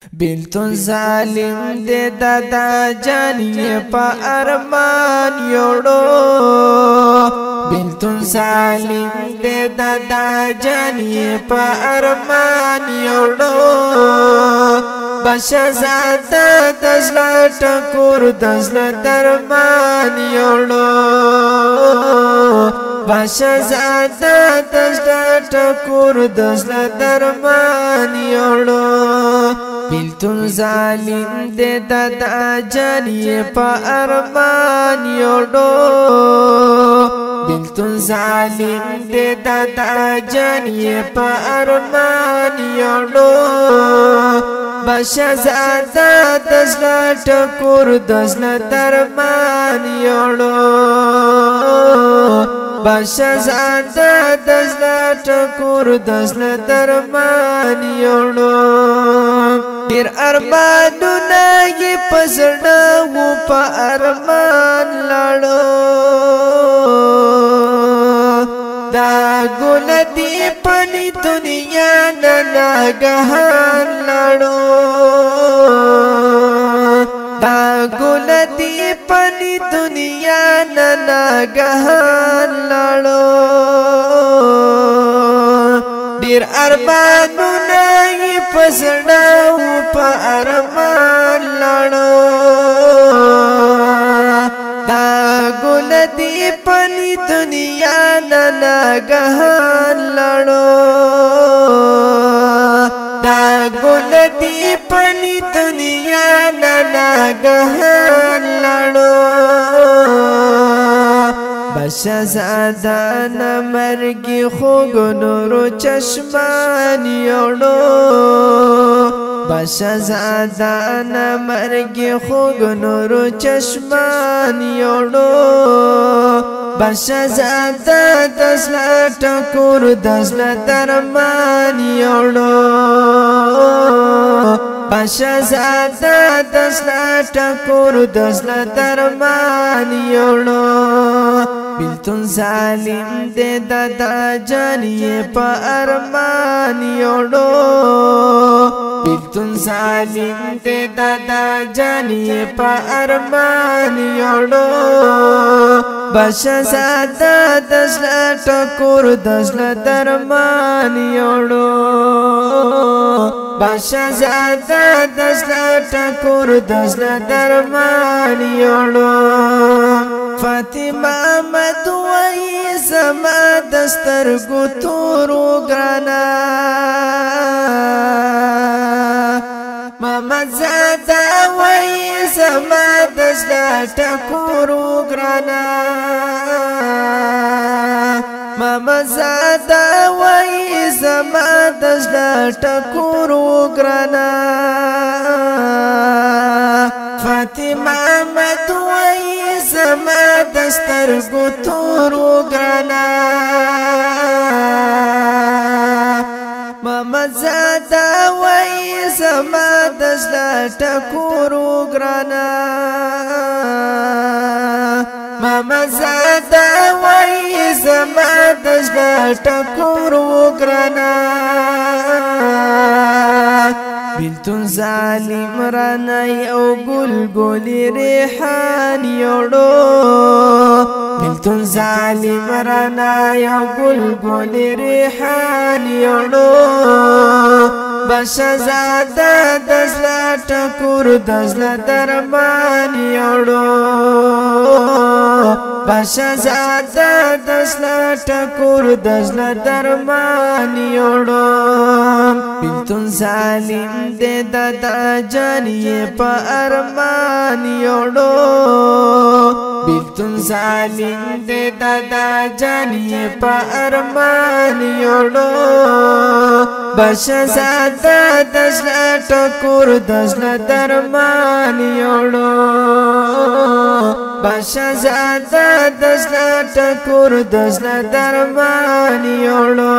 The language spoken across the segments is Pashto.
بیلتون ظالم دے دادا جانی پا ارمان یوڑو بیلتون ظالم دے دادا جانی پا ارمان یوڑو بشزادا دزلا ٹکور دزلا درمان یوڑو بشزادا دزلا ٹکور دزلا درمان یوڑو بیلتون ظالم دے دادا جانی پا ارمان یوڑو بیلتون ظالم دے دادا جانی پا ارمان یوڑو بشزادا دزلا ٹکور دزلا درمان یوڑو بشزادا دزلا ٹکور دزلا درمان یوڑو دیر ارمانونا یہ پزڑا وہ پا ارمان لڑو دا گل دی پنی دنیا نناگہان لڑو دا گل دی پنی دنیا نناگہان لڑو دیر ارمانونا یہ پزڑا وہ پا ارمان لڑو دا گل دی پنی دنیا نناگہان لڑو دا گل دی پنی دنیا نناگہان لڑو بشزادا نمرگی خوگ نورو چشمان یوڑو بشزادا نمرگی خوگ نورو چشمان یوڑو بشزادا دزلا ٹکور دزلا درمان یوڑو بشزادا دزلا ٹکور دزلا درمان یوڑو بیلتون ظالم دے دادا جانی پا ارمان یوڑو بیلتون ظالم دے دادا جانی پا ارمان یوڑو بشزادا دزلا ٹکور دزلا درمان یوڑو بشزادا دزلا ٹکور دزلا درمان یوڑو فاطمہ مدوئی زما دسترگو تورو گرانا محمد زادا وئی زما دزلا ٹکورو گرانا محمد زادا وئی زما دزلا ٹکورو گرانا فاطمہ مدوئی زما دسترگو تورو گرانا محمد زادا وئی زما دزلا ٹکورو گرانا محمد زادا وئی زما دزلا ٹکورو گرانا بیلتون ظالم رانا یو گل گولی ریحان یوڑو بیلتون ظالم رانا یو گل گولی ریحان یوڑو بشزادا دزلا ٹکور دزلا درمان یوڑو بشزادا دزلا ٹکور دزلا درمان یوڑو بیلتون ظالم دے دادا جانی پا ارمان یوڑو بیلتون ظالم دے دادا جانی پا ارمان یوڑو بشزادا دزلا ٹکور دزلا درمان یوڑو بشزادا دزلا ٹکور دزلا درمان یوڑو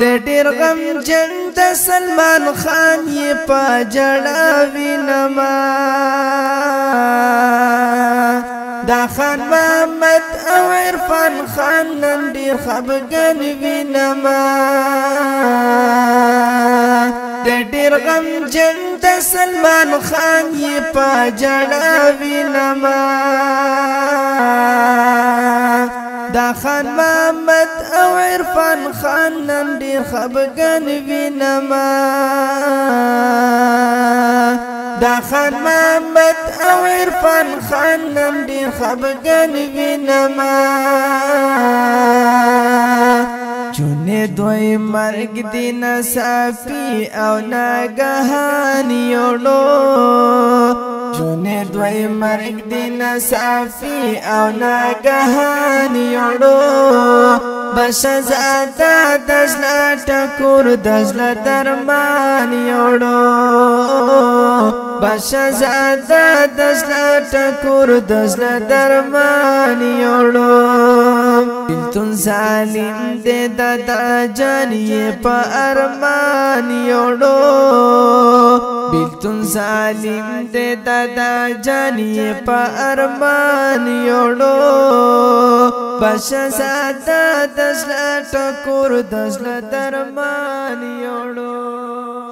دے ډیر غم جن د سلمان خان یہ پا جڑاوی نما دا خان محمد او عرفان خان نن ډیر خفګان وینما ډېر غم جن د سلمان خان یې په جړا وینما دا خان محمد او عرفان خان نن ډېر خفګان وینما دا خان محمد او عرفان خان نن ډېر خفګان وینما چونه دوی مرگ دی نصافی او ناگهان یوڑو چونه دوی مرگ دی نصافی او ناگهان یوڑو بشزادا دزلا ٹکور دزلا درمان یوڑو بشزادا دزلا ٹکور دزلا درمان یوڑو بلتون ظالم دے دادا جانی پا ارمان یوڑو بلتون ظالم دے دادا جانی پا ارمان یوڑو بشزادا دزلا ٹکور دزلا درمان یوڑو